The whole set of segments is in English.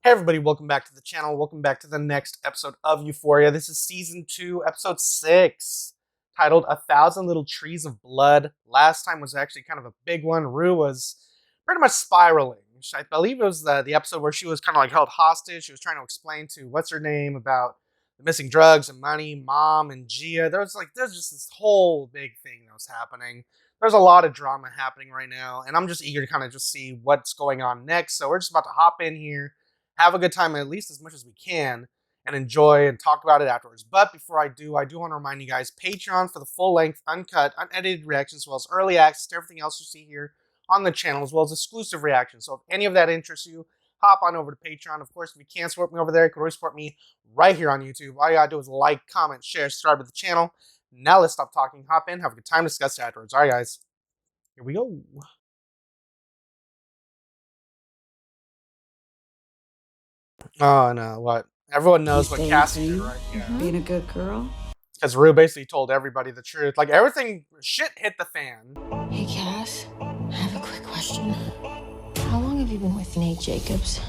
Hey everybody, welcome back to the channel. Welcome back to the next episode of Euphoria. This is season 2, episode 6, titled 1,000 Little Trees of Blood. Last time was actually kind of a big one. Rue was pretty much spiraling. I believe it was the episode where she was kind of like held hostage. She was trying to explain to what's her name about the missing drugs and money, Mom and Gia. There's just this whole big thing that was happening. There's a lot of drama happening right now, and I'm just eager to kind of just see what's going on next. So we're just about to hop in here, have a good time at least as much as we can, and enjoy and talk about it afterwards. But before I do want to remind you guys, Patreon for the full-length, uncut, unedited reactions, as well as early access to everything else you see here on the channel, as well as exclusive reactions. So if any of that interests you, hop on over to Patreon. Of course, if you can't support me over there, you can always support me right here on YouTube. All you gotta do is like, comment, share, subscribe to the channel. Now let's stop talking, hop in, have a good time, discuss it afterwards. All right, guys, here we go. Oh no, what? Everyone knows what Cassie did, right? Yeah. Being a good girl. Because Rue basically told everybody the truth. Like, everything, shit hit the fan. Hey, Cass. I have a quick question. How long have you been with Nate Jacobs?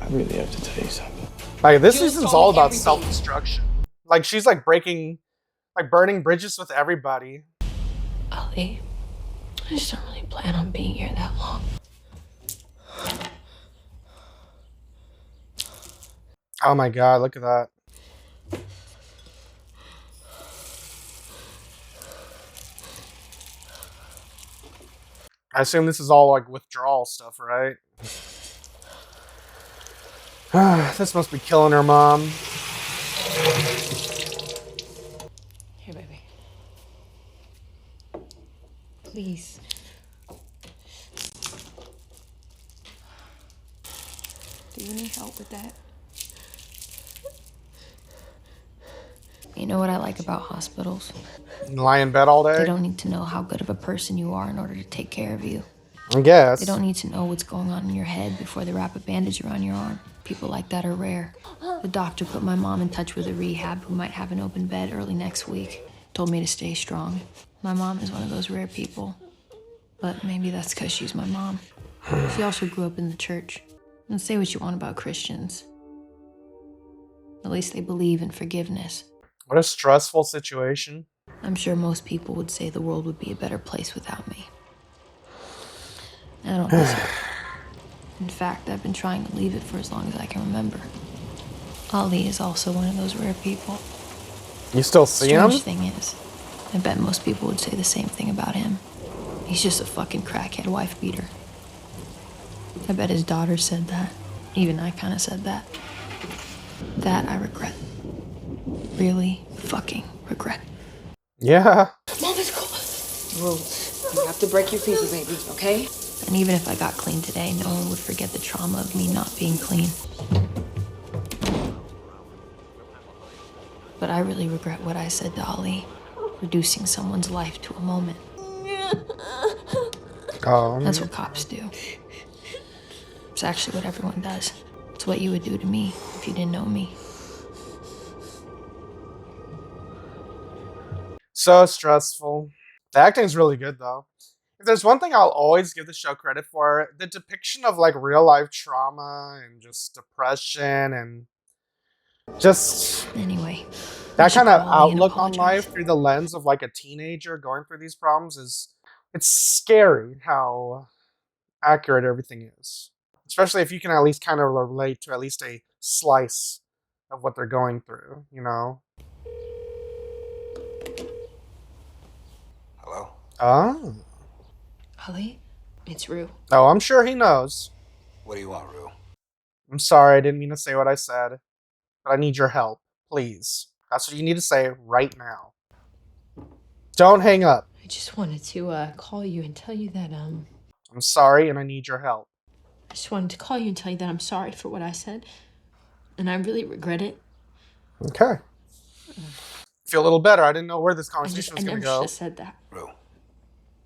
I really have to tell you something. Like, this season's all about self-destruction. Like, she's like burning bridges with everybody. Ali, I just don't really plan on being here that long. Oh my god, look at that. I assume this is all like withdrawal stuff, right? This must be killing her, Mom. Here, baby. Please. Do you need help with that? You know what I like about hospitals? Lie in bed all day? They don't need to know how good of a person you are in order to take care of you. I guess. They don't need to know what's going on in your head before they wrap a bandage around your arm. People like that are rare. The doctor put my mom in touch with a rehab who might have an open bed early next week. Told me to stay strong. My mom is one of those rare people. But maybe that's because she's my mom. She also grew up in the church. And say what you want about Christians. At least they believe in forgiveness. What a stressful situation. I'm sure most people would say the world would be a better place without me. I don't listen. In fact, I've been trying to leave it for as long as I can remember. Ali is also one of those rare people. You still see him? Strange thing is, I bet most people would say the same thing about him. He's just a fucking crackhead wife beater. I bet his daughter said that. Even I kind of said that. That I regret. Really fucking regret. Yeah. Mom is cool. Rules. You have to break your people, baby, okay? And even if I got clean today, no one would forget the trauma of me not being clean. But I really regret what I said to Ali, reducing someone's life to a moment. That's what cops do. It's actually what everyone does. It's what you would do to me if you didn't know me. So stressful. The acting's really good, though. If there's one thing I'll always give the show credit for, the depiction of like real life trauma and just depression and just Anyway, that kind of call me and outlook on apologize. life through the lens of like a teenager going through these problems it's scary how accurate everything is. Especially if you can at least kind of relate to at least a slice of what they're going through, you know? Hello? Oh. Ali, it's Rue. Oh, I'm sure he knows. What do you want, Rue? I'm sorry, I didn't mean to say what I said. But I need your help, please. That's what you need to say right now. Don't hang up. I just wanted to call you and tell you that I'm sorry and I need your help. I just wanted to call you and tell you that I'm sorry for what I said, and I really regret it. Okay. Feel a little better. I didn't know where this conversation was I going to never should go. have said that, Rue,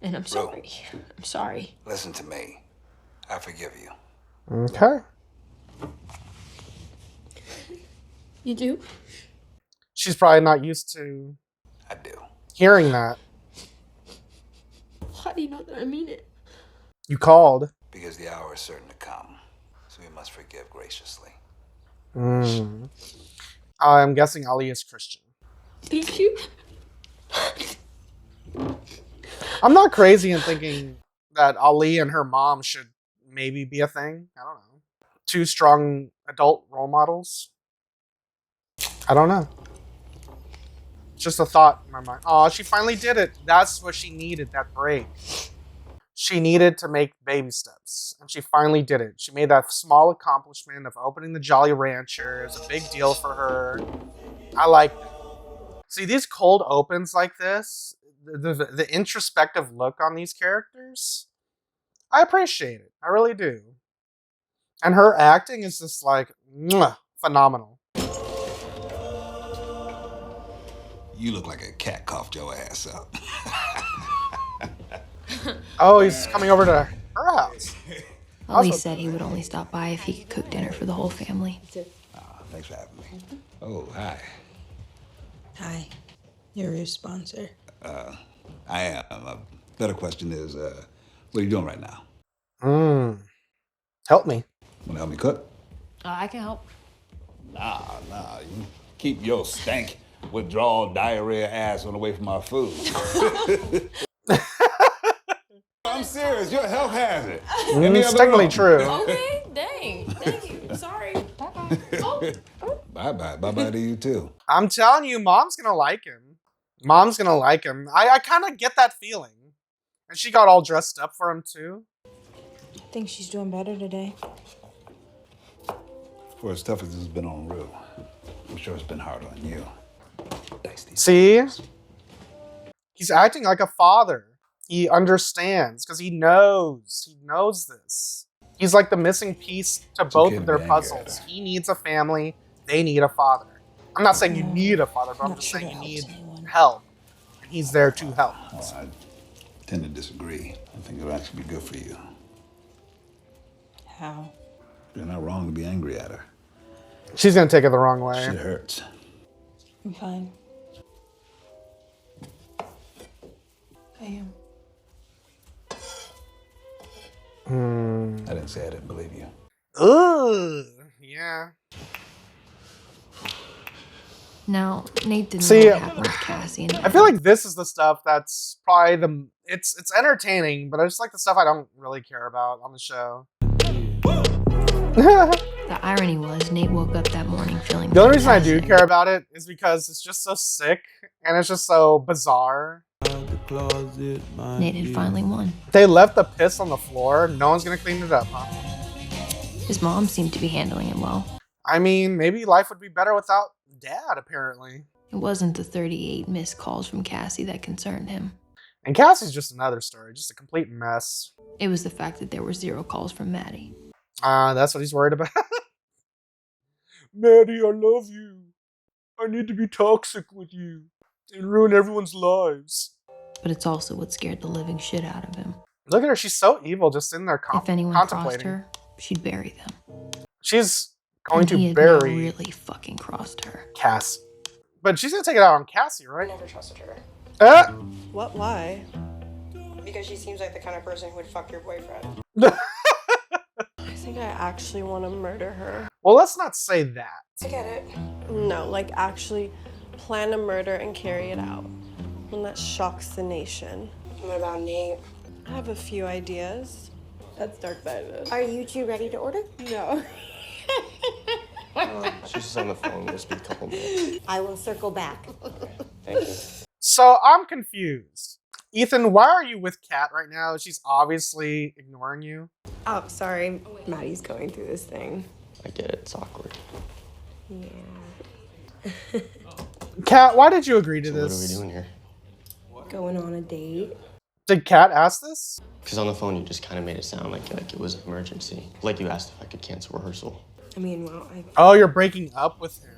and I'm sorry. I'm sorry. listen to me. I forgive you. Okay. You do? She's probably not used to I do. hearing that. How do you know that I mean it? You called. Because the hour is certain to come. so we must forgive graciously. I'm guessing Ali is Christian. Thank you. I'm not crazy in thinking that Ali and her mom should maybe be a thing. I don't know. Two strong adult role models. I don't know. It's just a thought in my mind. Oh, she finally did it. That's what she needed, that break. She needed to make baby steps, and she finally did it. She made that small accomplishment of opening the Jolly Rancher. It was a big deal for her. I like that. See, these cold opens like this, the introspective look on these characters, I appreciate it. I really do. And her acting is just like, mwah, phenomenal. You look like a cat coughed your ass up. Oh, he's coming over to her house. Ali said he would only stop by if he could cook dinner for the whole family. Thanks for having me. Oh, hi. Hi. You're a sponsor. I am. A better question is, what are you doing right now? Help me. Want to help me cook? I can help. Nah. You keep your stank, withdrawal, diarrhea ass on away from our food. I'm serious. You're a health hazard. It's technically true. Okay, dang. Thank you. Sorry. Bye-bye. Bye-bye. Bye-bye to you, too. I'm telling you, Mom's gonna like him. Mom's gonna like him. I kind of get that feeling. And she got all dressed up for him, too. I think she's doing better today. For as tough as it's been on Rue, I'm sure it's been hard on you. See? He's acting like a father. He understands, because he knows. He knows this. He's like the missing piece to both of their puzzles. He needs a family. They need a father. I'm not saying you need a father, but I'm just saying you need help. And he's there to help. Well, I tend to disagree. I think it'll actually be good for you. How? You're not wrong to be angry at her. She's going to take it the wrong way. Shit hurts. I'm fine. I am. I didn't say I didn't believe you. Ugh. Yeah. Now, Nate didn't See, know what happened with Cassie. And I feel like this is the stuff that's probably it's entertaining, but it's like the stuff I don't really care about on the show. the irony was, Nate woke up that morning feeling The only reason I do fantastic. care about it is because it's just so sick and it's just so bizarre. Nate had finally won. They left the piss on the floor. No one's gonna clean it up, huh? His mom seemed to be handling it well. I mean, maybe life would be better without Dad, apparently. It wasn't the 38 missed calls from Cassie that concerned him. And Cassie's just another story, just a complete mess. It was the fact that there were 0 calls from Maddie. That's what he's worried about. Maddie, I love you. I need to be toxic with you and ruin everyone's lives. But it's also what scared the living shit out of him. Look at her, she's so evil, just sitting there If anyone crossed contemplating. her, she'd bury them. She's going And he to had bury now really fucking crossed her. Cassie. But she's gonna take it out on Cassie, right? I never trusted her. What? Why? Because she seems like the kind of person who would fuck your boyfriend. I think I actually want to murder her. Well, let's not say that. I get it. No, like actually plan a murder and carry it out. One that shocks the nation. What about Nate? I have a few ideas. That's dark sided. Are you two ready to order? No. She's just on the phone. We'll just be a couple minutes. I will circle back. Thank you. So I'm confused. Ethan, why are you with Kat right now? She's obviously ignoring you. Oh, sorry. Maddie's going through this thing. I get it. It's awkward. Yeah. Kat, why did you agree to So what are we this? doing here? Going on a date. Did Kat ask this? Because on the phone, you just kind of made it sound like it was an emergency. Like you asked if I could cancel rehearsal. I mean, well, Oh, you're breaking up with him.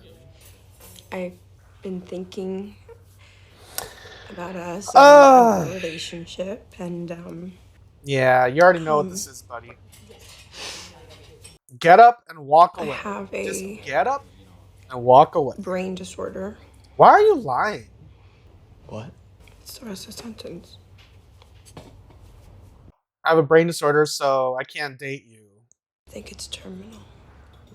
I've been thinking about us and our relationship, and Yeah, you already know what this is, buddy. Get up and walk I away. have Just a get up and walk away. brain disorder. Why are you lying? What? It's the rest of the sentence. I have a brain disorder, so I can't date you. I think it's terminal.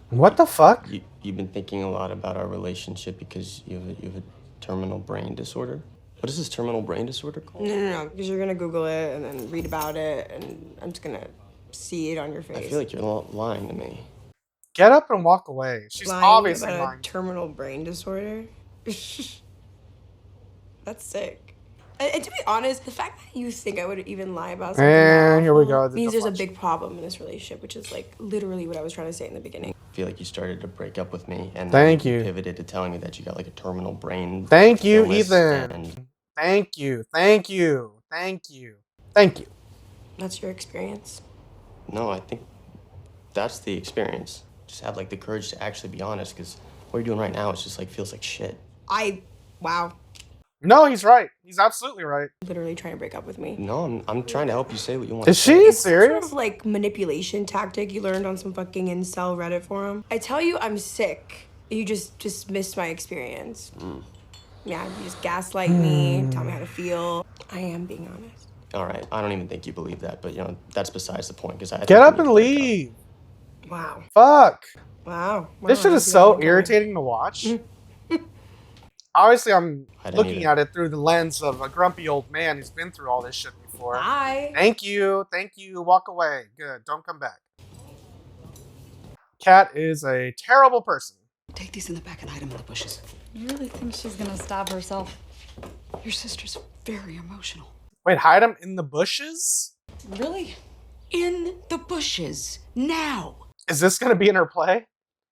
What the fuck? You've been thinking a lot about our relationship because you have a terminal brain disorder? What is this terminal brain disorder called? No, because you're gonna Google it and then read about it, and I'm just gonna see it on your face. I feel like you're lying to me. Get up and walk away. She's lying obviously about lying. a terminal brain disorder. That's sick. And to be honest, the fact that you think I would even lie about something that And here we awful go. means there's a big problem in this relationship, which is like literally what I was trying to say in the beginning. I feel like you started to break up with me and Thank then you. pivoted to telling me that you got like a terminal brain. Thank you, illness Ethan. and- Thank you. Thank you. Thank you. Thank you. That's your experience. No, I think that's the experience. Just have like the courage to actually be honest, because what you're doing right now is just like feels like shit. Wow. No, he's right. He's absolutely right. Literally trying to break up with me. No, I'm trying to help you say what you want Is to say. she It's some sort serious? of like manipulation tactic you learned on some fucking incel Reddit forum. I tell you I'm sick. You just missed my experience. Yeah, you just gaslight me, tell me how to feel. I am being honest. All right, I don't even think you believe that, but you know that's besides the point. Because I Get up and leave. Wow. Fuck. Wow. This shit is so irritating to watch. Obviously, I'm I didn't looking even- at it through the lens of a grumpy old man who's been through all this shit before. Bye. Thank you. Thank you. Walk away. Good. Don't come back. Kat is a terrible person. Take these in the back and hide them in the bushes. You really think she's gonna stab herself? Your sister's very emotional. Wait, hide him in the bushes? Really? In the bushes. Now. Is this going to be in her play?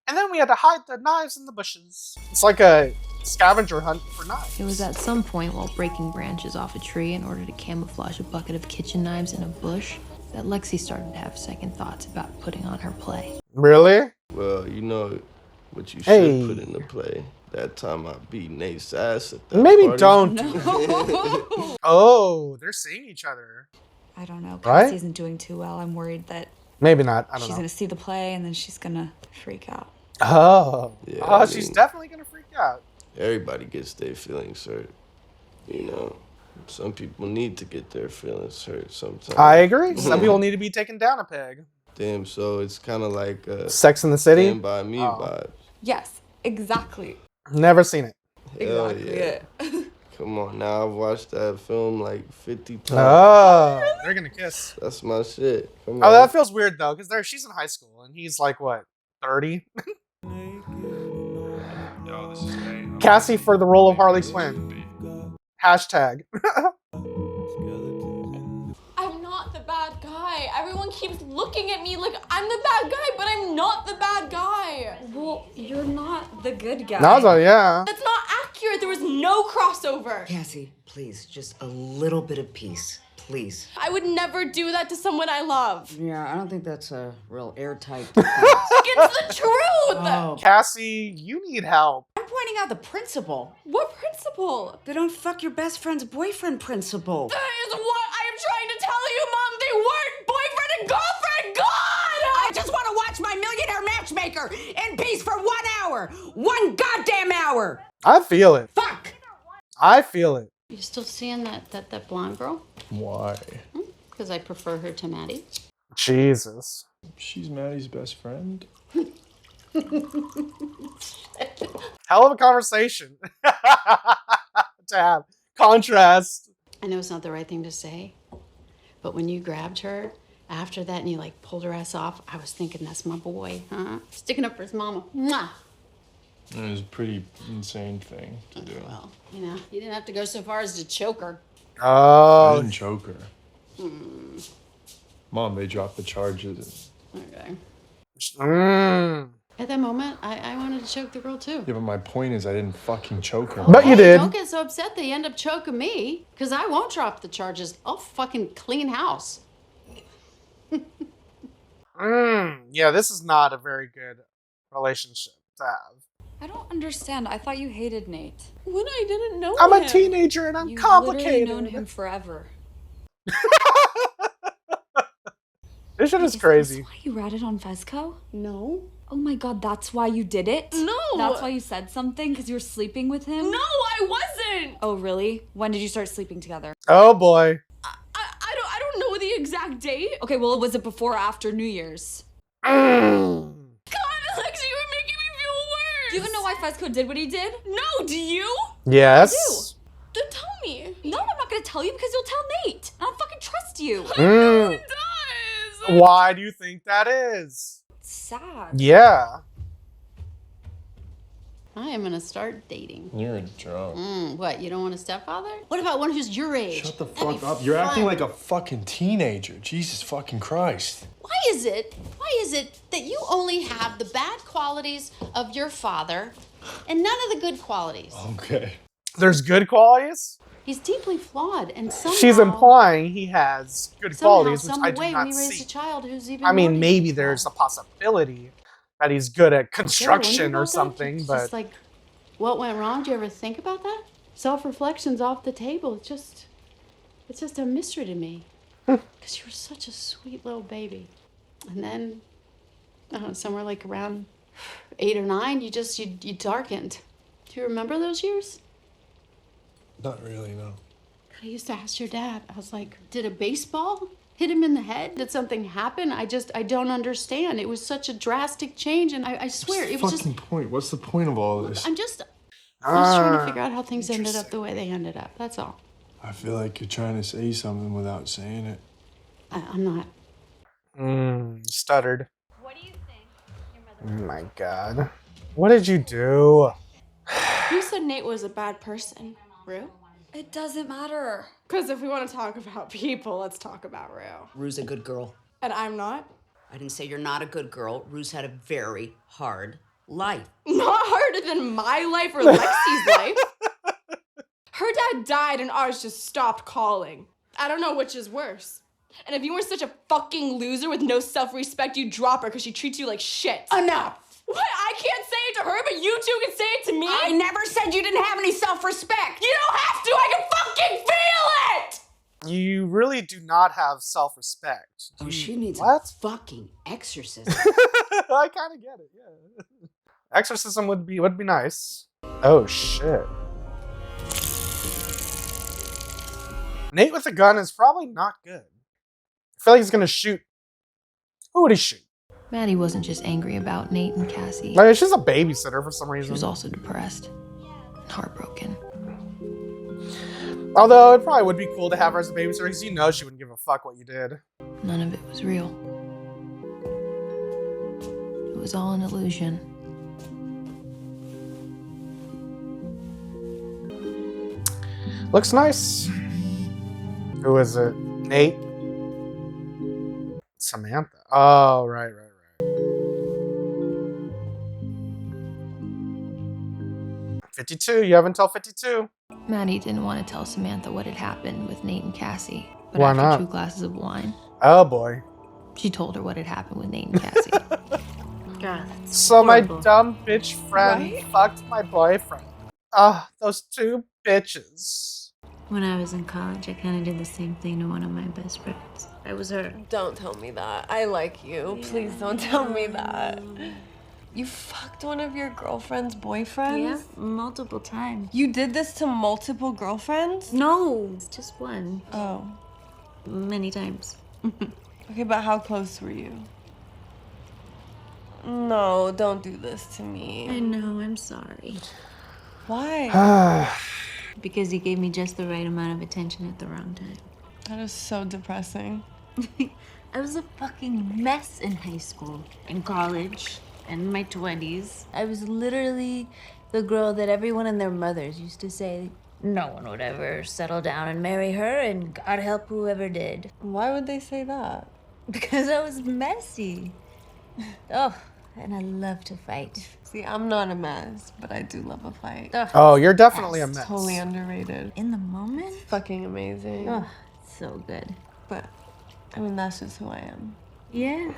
And then we had to hide the knives in the bushes. It's like a scavenger hunt for knives. It was at some point while breaking branches off a tree in order to camouflage a bucket of kitchen knives in a bush that Lexi started to have second thoughts about putting on her play. Really? Well, you know what you should Hey. put into play. That time I beat Nate's ass at that Maybe party. don't. No. Oh, they're seeing each other. I don't know. Right? Cassie isn't doing too well. I'm worried that Maybe not. I don't she's know. gonna see the play and then she's gonna freak out. Oh. Yeah, Oh, I she's mean- definitely going to freak out. Everybody gets their feelings hurt. You know, some people need to get their feelings hurt sometimes. I agree. Some people need to be taken down a peg. Damn, so it's kind of like Sex in the City? Stand by Me Oh. vibes. Yes, exactly. Never seen it. Hell Exactly yeah. it. Come on, now I've watched that film like 50 times. Oh, they're going to kiss. That's my shit. Come Oh, on. that feels weird, though, because she's in high school, and he's like, what, 30? Cassie for the role of Harley Quinn. Hashtag. I'm not the bad guy. Everyone keeps looking at me like I'm the bad guy, but I'm not the bad guy. Well, you're not the good guy. No, so, yeah. That's not accurate. There was no crossover. Cassie, please, just a little bit of peace. Please. I would never do that to someone I love. Yeah, I don't think that's a real airtight It's the truth. Oh. Cassie, you need help. I'm pointing out the principle. What principle? They don't fuck your best friend's boyfriend principle. That is what I am trying to tell you, Mom. They weren't boyfriend and girlfriend. God! I just want to watch my millionaire matchmaker in peace for 1 hour. 1 goddamn hour. I feel it. Fuck. I feel it. You still seeing that blonde girl? Why? Because I prefer her to Maddie. Jesus. She's Maddie's best friend. Hell of a conversation to have. Contrast. I know it's not the right thing to say, but when you grabbed her after that and you like pulled her ass off, I was thinking that's my boy, huh? Sticking up for his mama. Mwah! It was a pretty insane thing to do. Well, you know, you didn't have to go so far as to choke her. Oh. I didn't choke her. Mom, they dropped the charges. Okay. Mm. At that moment, I wanted to choke the girl too. Yeah, but my point is I didn't fucking choke her. But you did. Don't get so upset they end up choking me, because I won't drop the charges. I'll fucking clean house. Yeah, this is not a very good relationship to have. I don't understand. I thought you hated Nate. When I didn't know I'm him. a teenager and I'm You've complicated. literally known him forever. This shit is Is crazy. this why you ratted on Fezco? No. Oh my god, that's why you did it? No. That's why you said something? Because you were sleeping with him? No, I wasn't. Oh, really? When did you start sleeping together? Oh boy. I don't know the exact date. Okay, well, was it before or after New Year's? Alexi, you're making me feel worse. Do you even know why Fezco did what he did? No, do you? Yes. Then tell me. No, I'm not gonna tell you because you'll tell Nate. I don't fucking trust you. Why do you think that is? It's sad. Yeah. I am gonna start dating. You're drunk. What, you don't want a stepfather? What about one who's your age? Shut the That'd fuck be up. You're acting fun. like a fucking teenager. Jesus fucking Christ. Why is it that you only have the bad qualities of your father and none of the good qualities? Okay. There's good qualities? He's deeply flawed, and somehow... She's implying he has good qualities, which I do way, not when he raised see. a child who's even I mean, more maybe deeply there's a flawed. possibility that he's good at You ever wonder construction or about that? something, It's but just like, what went wrong? Do you ever think about that? Self-reflection's off the table. It's just a mystery to me. Because you were such a sweet little baby. And then, I don't know, somewhere like around 8 or 9, you darkened. Do you remember those years? Not really, no. I used to ask your dad. I was like, did a baseball hit him in the head? Did something happen? I don't understand. It was such a drastic change, and I swear, it was just... Fucking point. What's the point of all this? I'm just trying to figure out how things ended up the way they ended up. That's all. I feel like you're trying to say something without saying it. I'm not. Stuttered. What do you think? Oh my god. What did you do? Who said Nate was a bad person? Rue? It doesn't matter. Because if we want to talk about people, let's talk about Rue. Rue's a good girl. And I'm not? I didn't say you're not a good girl. Rue's had a very hard life. Not harder than my life or Lexi's life. Her dad died and ours just stopped calling. I don't know which is worse. And if you weren't such a fucking loser with no self-respect, you'd drop her because she treats you like shit. Enough! What? I can't say it to her, but you two can say it to me? I never said you didn't have any self-respect. You don't have to! I can fucking feel it! You really do not have self-respect. Oh, she needs What? a fucking exorcism. I kind of get it, yeah. Exorcism would be nice. Oh, shit. Nate with a gun is probably not good. I feel like he's gonna shoot. Who would he shoot? Maddie wasn't just angry about Nate and Cassie. Like, she's a babysitter for some She reason. was also depressed and heartbroken. Although it probably would be cool to have her as a babysitter because you know she wouldn't give a fuck what you did. None of it was real. It was all an illusion. Looks nice. Who is it? Nate? Samantha. Oh, right. 52. You have until 52. Maddie didn't want to tell Samantha what had happened with Nate and Cassie. But Why after not? 2 glasses of wine, Oh, boy. she told her what had happened with Nate and Cassie. God, So my horrible. dumb bitch friend Right? fucked my boyfriend. Ah, those 2 bitches. When I was in college, I kind of did the same thing to one of my best friends. I was her. Don't tell me that. I like you. Please don't tell me that. You fucked one of your girlfriend's boyfriends? Yeah, multiple times. You did this to multiple girlfriends? No, it's just one. Oh. Many times. Okay, but how close were you? No, don't do this to me. I know, I'm sorry. Why? Because he gave me just the right amount of attention at the wrong time. That is so depressing. I was a fucking mess in high school, in college, and in my 20s. I was literally the girl that everyone and their mothers used to say no one would ever settle down and marry her, and God help whoever did. Why would they say that? Because I was messy. Oh, and I love to fight. See, I'm not a mess, but I do love a fight. Oh, you're definitely a mess. Totally underrated. In the moment? Fucking amazing. Oh, so good. But, I mean, that's just who I am. Yeah.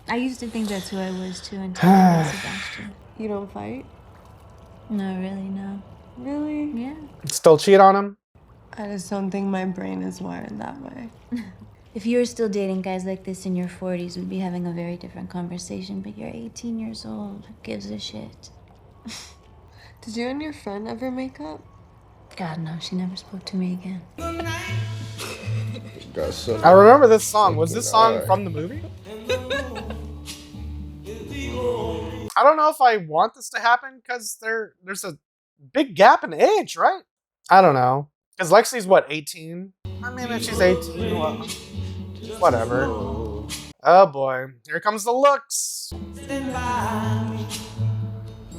I used to think that's who I was too until I met Sebastian. You don't fight? No, really, no. Really? Yeah. Still cheat on him? I just don't think my brain is wired that way. If you were still dating guys like this in your 40s, we'd be having a very different conversation, but you're 18 years old. Who gives a shit? Did you and your friend ever make up? God, no, she never spoke to me again. I remember this song. Was this song from the movie? I don't know if I want this to happen because there's a big gap in age, right? I don't know. Because Lexi's what, 18? I mean, if she's 18, well, whatever. Oh boy, here comes the looks. Stand by me.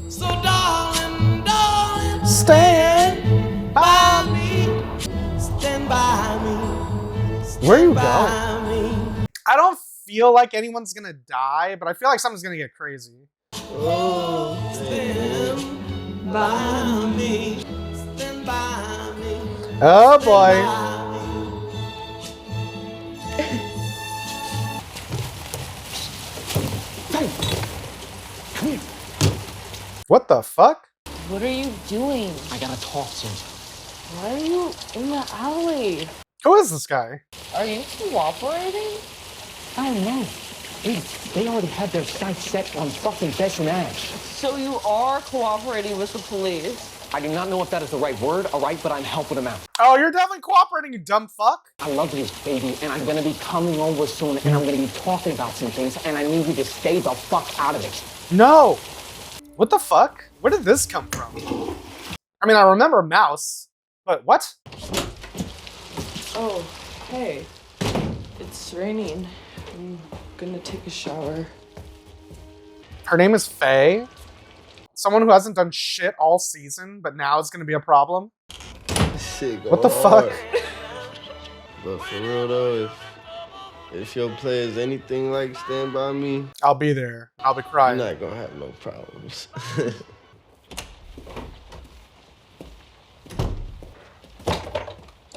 So darling, darling, stand by me. Stand by me. Where are you going? I don't feel like anyone's gonna die, but I feel like something's gonna get crazy. Oh, stand by me. Stand by me. Oh boy. Come here. What the fuck? What are you doing? I gotta talk to you. Why are you in the alley? Who is this guy? Are you cooperating? I don't know. They already had their sights set on fucking Besson Ash. So you are cooperating with the police? I do not know if that is the right word, all right, but I'm helping them out. Oh, you're definitely cooperating, you dumb fuck. I love you, baby, and I'm gonna be coming over soon, and I'm gonna be talking about some things, and I need you to stay the fuck out of it. No. What the fuck? Where did this come from? I mean, I remember Mouse, but what? Oh, hey. It's raining. I'm gonna take a shower. Her name is Faye. Someone who hasn't done shit all season, but now it's gonna be a problem. Shit go What the fuck? But for real though, if your play is anything like Stand By Me, I'll be there. I'll be crying. You're not gonna have no problems.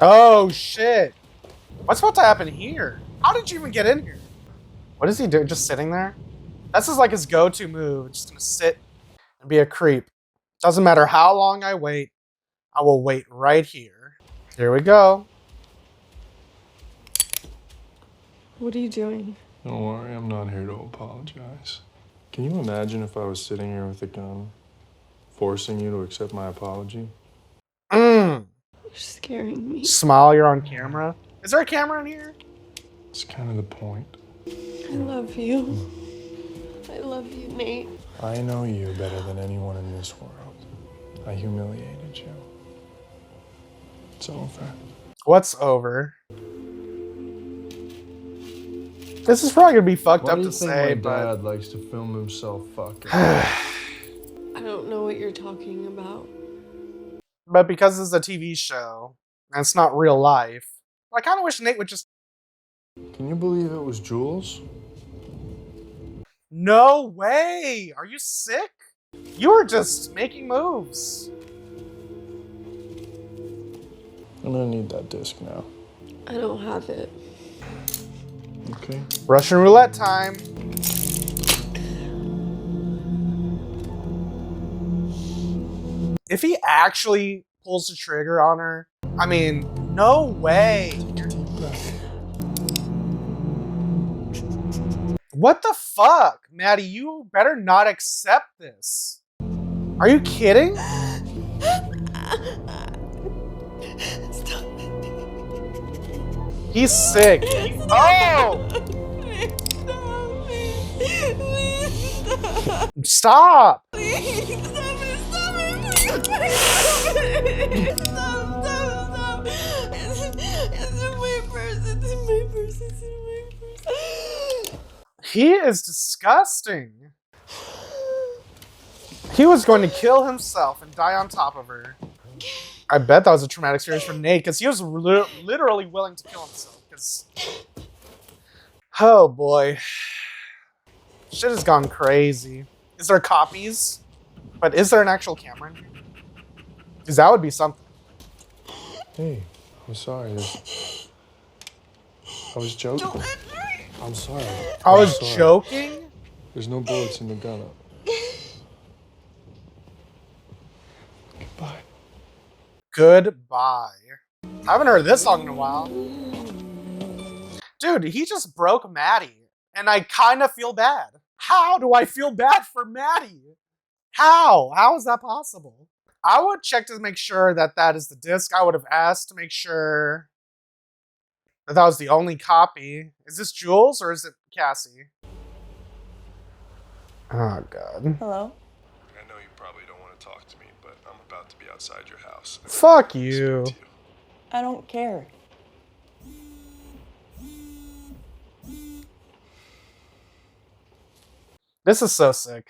Oh shit. What's about to happen here? How did you even get in here? What is he doing? Just sitting there? This is like his go-to move. Just gonna sit and be a creep. Doesn't matter how long I wait. I will wait right here. Here we go. What are you doing? Don't worry, I'm not here to apologize. Can you imagine if I was sitting here with a gun, forcing you to accept my apology? Mmm. You're scaring me. Smile, you're on camera. Is there a camera in here? It's kind of the point. I love you. I love you, Nate. I know you better than anyone in this world. I humiliated you. It's over. What's over? This is probably gonna be fucked up to say, my but dad likes to film himself fucking. I don't know what you're talking about. But because it's a TV show and it's not real life, I kind of wish Nate would just. Can you believe it was Jules? No way! Are you sick? You were just making moves. I'm gonna need that disc now. I don't have it. Okay. Russian roulette time. If he actually pulls the trigger on her, I mean, no way. What the fuck? Maddie, you better not accept this. Are you kidding? He's sick. Oh! Stop! He is disgusting. He was going to kill himself and die on top of her. I bet that was a traumatic experience for Nate because he was literally willing to kill himself. Because, oh boy, shit has gone crazy. Is there copies? But is there an actual camera in here? Because that would be something. Hey, I'm sorry. I was joking. I'm sorry. I was joking? There's no bullets in the gun. Goodbye. Goodbye. I haven't heard this song in a while. Dude, he just broke Maddie. And I kind of feel bad. How do I feel bad for Maddie? How? How is that possible? I would check to make sure that that is the disc. I would have asked to make sure that that was the only copy. Is this Jules or is it Cassie? Oh, God. Hello? I know you probably don't want to talk to me, but I'm about to be outside your house. Fuck you. I don't care. This is so sick.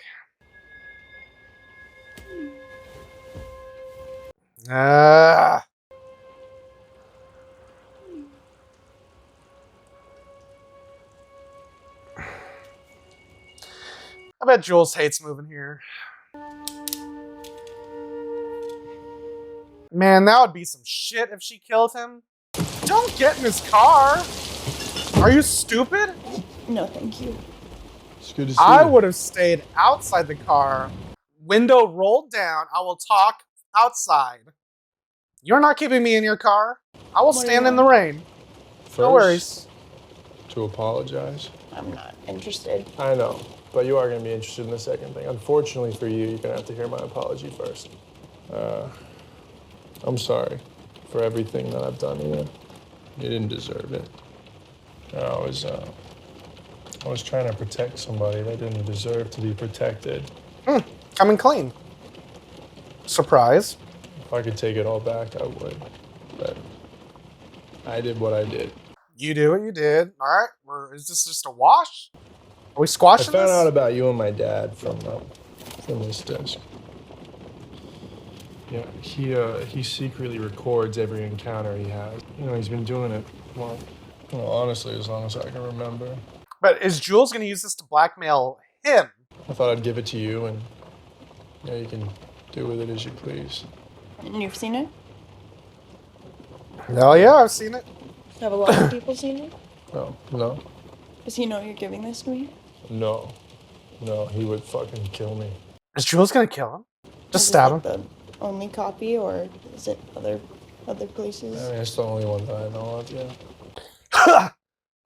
Ah. I bet Jules hates moving here. Man, that would be some shit if she killed him. Don't get in his car. Are you stupid? No, thank you. It's good to see I you. would have stayed outside the car. Window rolled down. I will talk outside. You're not keeping me in your car. I will stand in the rain. No worries. To apologize. I'm not interested. I know, but you are going to be interested in the second thing. Unfortunately for you, you're going to have to hear my apology first. I'm sorry for everything that I've done to you. You didn't deserve it. I was trying to protect somebody that didn't deserve to be protected. Coming clean. Surprise. If I could take it all back, I would. But I did what I did. You do what you did. All right. Is this just a wash? Are we squashing I found this? out about you and my dad from this desk. Yeah, he secretly records every encounter he has. You know, he's been doing it, well, honestly, as long as I can remember. But is Jules going to use this to blackmail him? I thought I'd give it to you, and you can do with it as you please. And you've seen it? Hell yeah, I've seen it. Have a lot of people seen it? No. Does he know you're giving this to me? No, he would fucking kill me. Is Jules going to kill him? Just stab him. The only copy, or is it other places? I mean, it's the only one that I know of, yeah.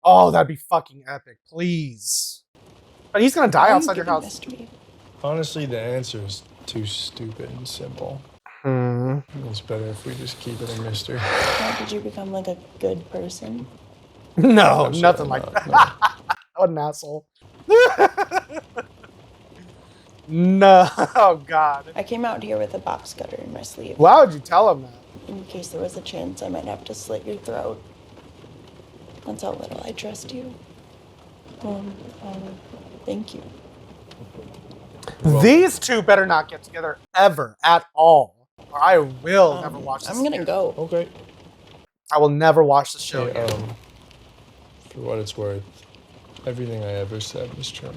Oh, that'd be fucking epic. Please. But he's going to die outside your house. Honestly, the answer is too stupid and simple. It's better if we just keep it a mystery. How did you become like a good person? No, Absolutely nothing like not, that. What an asshole. No, oh God. I came out here with a box cutter in my sleeve. Why would you tell him that? In case there was a chance I might have to slit your throat. That's how little I trust you. Thank you. These two better not get together ever at all. Or I will never watch this. I'm gonna go. Okay. I will never watch the show again. For what it's worth, everything I ever said was true.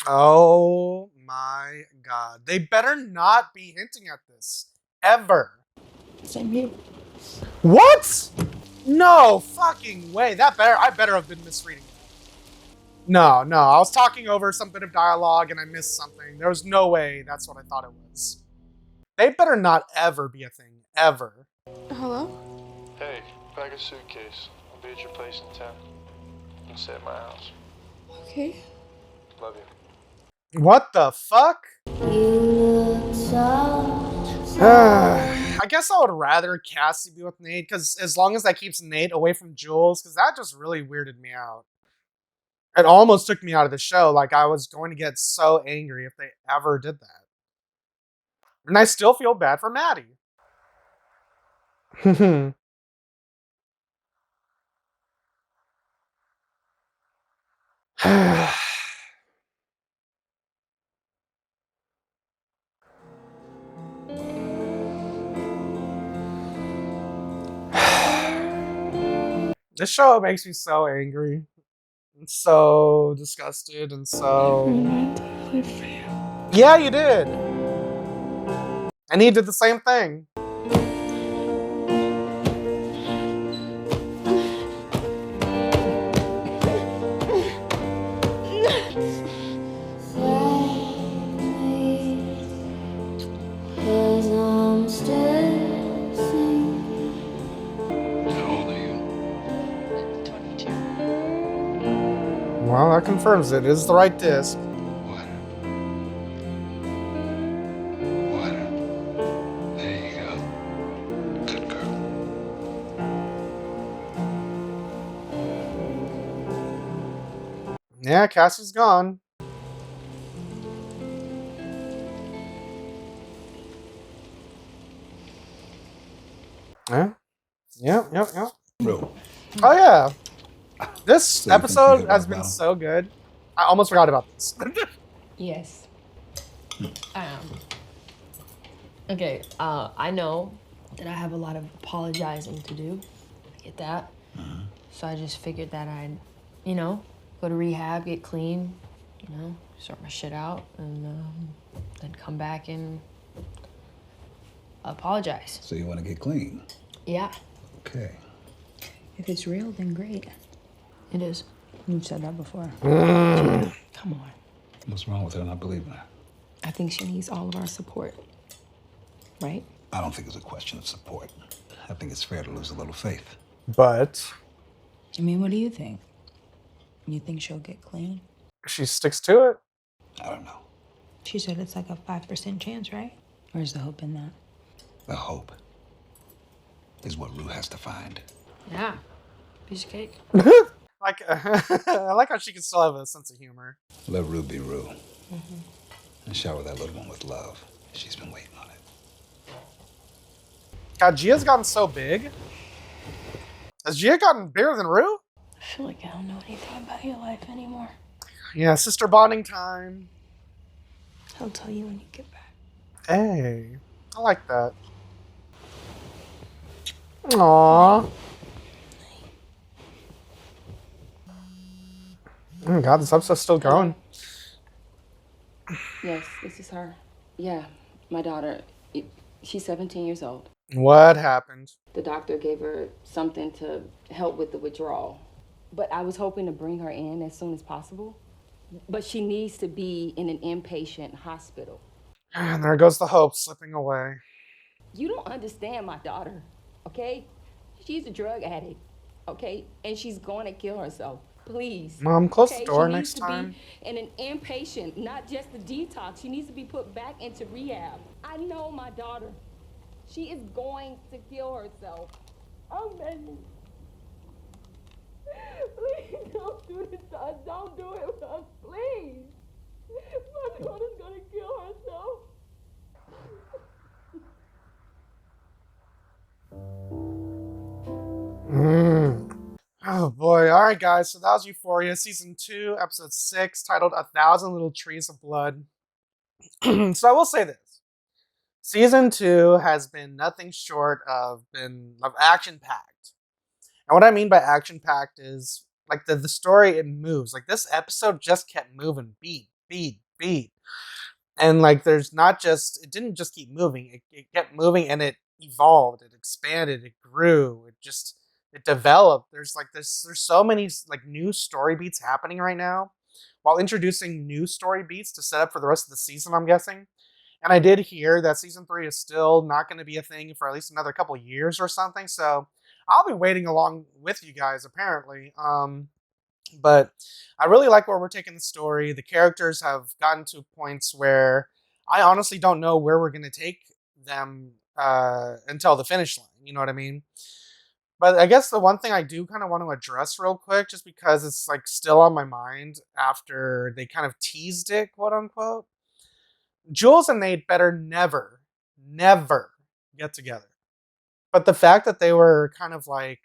Oh my God. They better not be hinting at this. Ever. Same here. What? No fucking way. I better have been misreading that. No. I was talking over some bit of dialogue and I missed something. There was no way that's what I thought it was. They better not ever be a thing. Ever. Hello? Hey, pack a suitcase. I'll be at your place in town. You can stay at my house. Okay. Love you. What the fuck? I guess I would rather Cassie be with Nate, because as long as that keeps Nate away from Jules, because that just really weirded me out. It almost took me out of the show. Like, I was going to get so angry if they ever did that. And I still feel bad for Maddie. This show makes me so angry. And so disgusted and so... Yeah, you did. And he did the same thing. Well, that confirms it. It is the right disc. There you go. Good girl. Yeah, Cassie's gone. Yeah. Yeah. Rue. Oh yeah. This So you think you episode hit has rock been bottom? so good. I almost forgot about this. Yes. Okay, I know that I have a lot of apologizing to do. I get that. So I just figured that I'd, go to rehab, get clean, sort my shit out, and then come back and apologize. So you want to get clean? Yeah. Okay. If it's real, then great. It is. You've said that before. Come on. What's wrong with her not believing that? I think she needs all of our support. Right? I don't think it's a question of support. I think it's fair to lose a little faith. But I mean, what do you think? You think she'll get clean? she sticks to it. I don't know. She said it's like a 5% chance, right? Where's the hope in that? The hope is what Rue has to find. Yeah. Piece of cake. Like I like how she can still have a sense of humor. Let Rue be Rue. And shower that little one with love. She's been waiting on it. God, Gia's gotten so big. Has Gia gotten bigger than Rue? I feel like I don't know anything about your life anymore. Yeah, sister bonding time. I'll tell you when you get back. Hey, I like that. Aww. Oh my God, this episode's still going. Yes, this is her. Yeah, my daughter. She's 17 years old. What happened? The doctor gave her something to help with the withdrawal. But I was hoping to bring her in as soon as possible. But she needs to be in an inpatient hospital. And there goes the hope slipping away. You don't understand my daughter, okay? She's a drug addict, okay? And she's going to kill herself. Please. Mom, close okay? the door She next needs time. to be in an inpatient, not just the detox. She needs to be put back into rehab. I know my daughter. She is going to kill herself. I'm begging. Please don't do this to us. Don't do it to us, please. My daughter's gonna kill herself. Oh boy. Alright guys, so that was Euphoria Season 2, Episode 6, titled 1,000 Little Trees of Blood. So I will say this. Season 2 has been nothing short of action-packed. And what I mean by action-packed is, like, the story, it moves. Like, this episode just kept moving. Beat. And, like, there's not just... It didn't just keep moving. It kept moving, and it evolved. It expanded. It grew. It developed. There's so many, like, new story beats happening right now, while introducing new story beats to set up for the rest of the season, I'm guessing. And I did hear that Season 3 is still not going to be a thing for at least another couple of years or something, so I'll be waiting along with you guys, apparently. But I really like where we're taking the story. The characters have gotten to points where I honestly don't know where we're going to take them until the finish line, you know what I mean? But I guess the one thing I do kind of want to address real quick, just because it's like still on my mind after they kind of teased it, quote unquote. Jules and Nate better never get together. But the fact that they were kind of like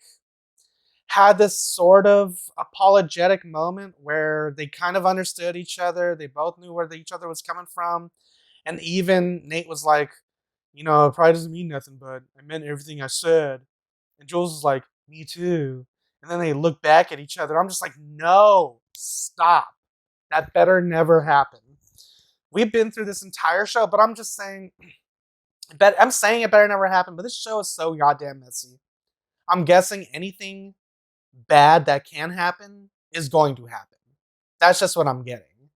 had this sort of apologetic moment where they kind of understood each other, they both knew where each other was coming from, and even Nate was like, it probably doesn't mean nothing, but I meant everything I said. And Jules was like, me too. And then they look back at each other. I'm just like, no, stop. That better never happen. We've been through this entire show, but I'm just saying, I'm saying it better never happen, but this show is so goddamn messy. I'm guessing anything bad that can happen is going to happen. That's just what I'm getting.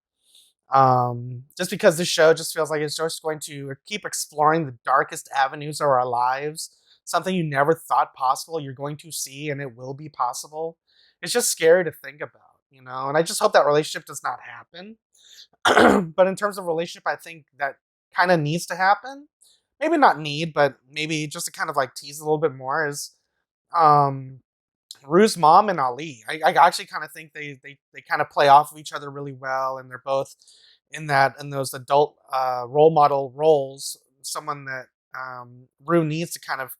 Just because this show just feels like it's just going to keep exploring the darkest avenues of our lives, something you never thought possible, you're going to see, and it will be possible. It's just scary to think about, and I just hope that relationship does not happen. But in terms of relationship, I think that kind of needs to happen. Maybe not need, but maybe just to kind of like tease a little bit more is Rue's mom and Ali. I actually kind of think they kind of play off of each other really well, and they're both in those adult role model roles. Someone that Rue needs to kind of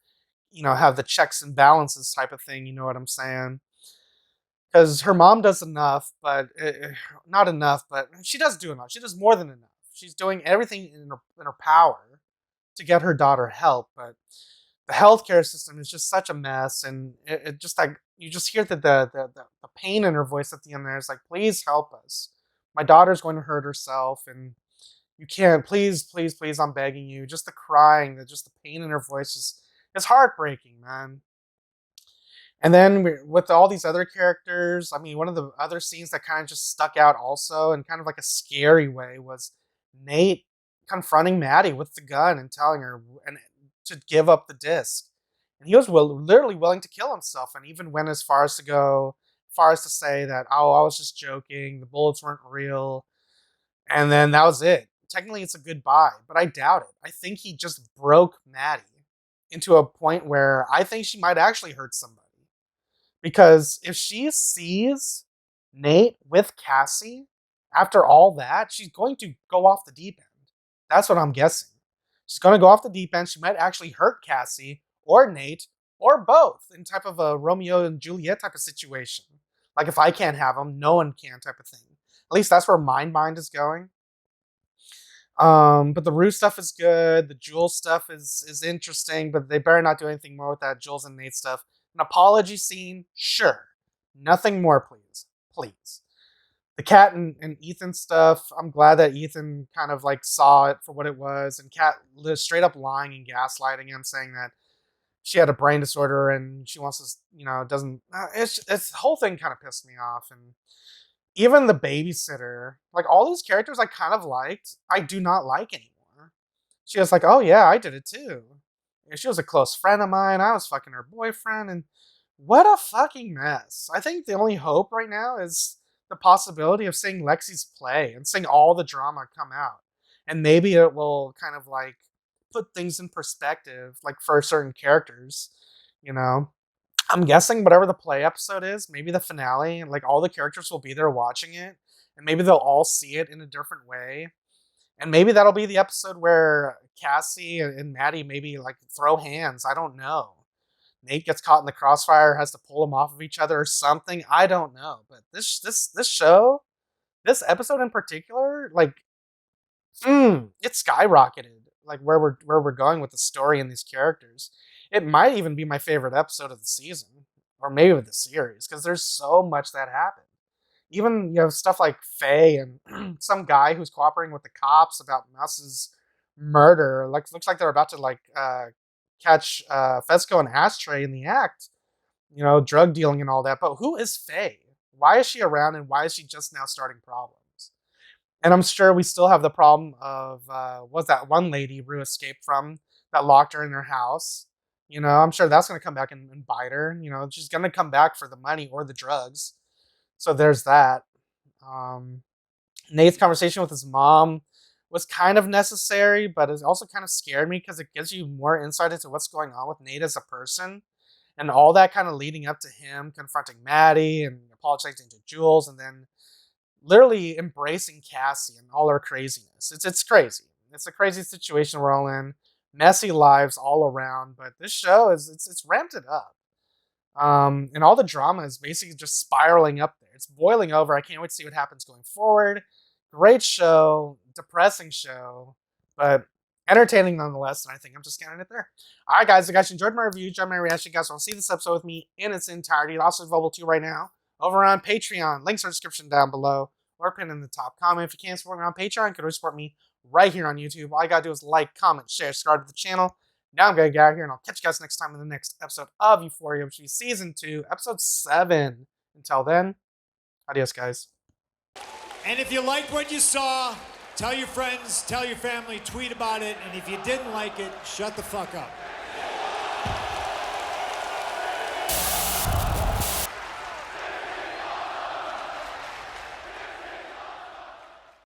have the checks and balances type of thing. You know what I'm saying? Because her mom does enough, but not enough. But she does do enough. She does more than enough. She's doing everything in her power to get her daughter help. But the healthcare system is just such a mess, and it just like you just hear the pain in her voice at the end there. It's like, please help us. My daughter's going to hurt herself, and you can't. Please, please, please, I'm begging you. Just the crying, just the pain in her voice is heartbreaking, man. And then with all these other characters, I mean, one of the other scenes that kind of just stuck out also in kind of like a scary way was Nate confronting Maddie with the gun and telling her to give up the disc. And he was literally willing to kill himself, and even went as far as to say that, oh, I was just joking, the bullets weren't real, and then that was it. Technically, it's a goodbye, but I doubt it. I think he just broke Maddie into a point where I think she might actually hurt somebody. Because if she sees Nate with Cassie after all that, she's going to go off the deep end. That's what I'm guessing. She's going to go off the deep end. She might actually hurt Cassie or Nate or both in type of a Romeo and Juliet type of situation. Like, if I can't have them, no one can type of thing. At least that's where my mind is going. But the Rue stuff is good. The Jules stuff is interesting, but they better not do anything more with that Jules and Nate stuff. An apology scene, sure. Nothing more, please. Please. The Kat and Ethan stuff, I'm glad that Ethan kind of like saw it for what it was, and Kat straight up lying and gaslighting him, saying that she had a brain disorder and she wants to, doesn't. It's the whole thing kind of pissed me off, and even the babysitter, like all these characters I kind of liked, I do not like anymore. She was like, oh yeah, I did it too. She was a close friend of mine. I was fucking her boyfriend, and what a fucking mess. I think the only hope right now is the possibility of seeing Lexi's play and seeing all the drama come out. And maybe it will kind of like put things in perspective, like for certain characters, I'm guessing whatever the play episode is, maybe the finale, like all the characters will be there watching it, and maybe they'll all see it in a different way. And maybe that'll be the episode where Cassie and Maddie maybe like throw hands. I don't know. Nate gets caught in the crossfire, has to pull them off of each other or something. I don't know. But this show, this episode in particular, like, it skyrocketed. Like where we're going with the story and these characters. It might even be my favorite episode of the season, or maybe of the series, because there's so much that happened. Even, stuff like Faye and some guy who's cooperating with the cops about Mous's murder. Like, looks like they're about to catch Fesco and Ashtray in the act. Drug dealing and all that. But who is Faye? Why is she around, and why is she just now starting problems? And I'm sure we still have the problem of was that one lady Rue escaped from that locked her in her house. I'm sure that's going to come back and bite her. She's going to come back for the money or the drugs. So there's that. Nate's conversation with his mom was kind of necessary, but it also kind of scared me because it gives you more insight into what's going on with Nate as a person, and all that kind of leading up to him confronting Maddie and apologizing to Jules, and then literally embracing Cassie and all her craziness. It's crazy. It's a crazy situation we're all in. Messy lives all around, but this show it's ramped it up. And all the drama is basically just spiraling up there. It's boiling over. I can't wait to see what happens going forward. Great show, depressing show, but entertaining nonetheless, and I think I'm just getting it there. All right, guys, if you guys enjoyed my review, enjoyed my reaction, you guys want to see this episode with me in its entirety, it's also available to you right now over on Patreon. Links are in the description down below, or pinned in the top comment. If you can't support me on Patreon, you can always support me right here on YouTube. All you gotta do is like, comment, share, subscribe to the channel. Now I'm gonna get out of here, and I'll catch you guys next time in the next episode of Euphoria, which will be Season 2, Episode 7. Until then, adios, guys. And if you liked what you saw, tell your friends, tell your family, tweet about it, and if you didn't like it, shut the fuck up.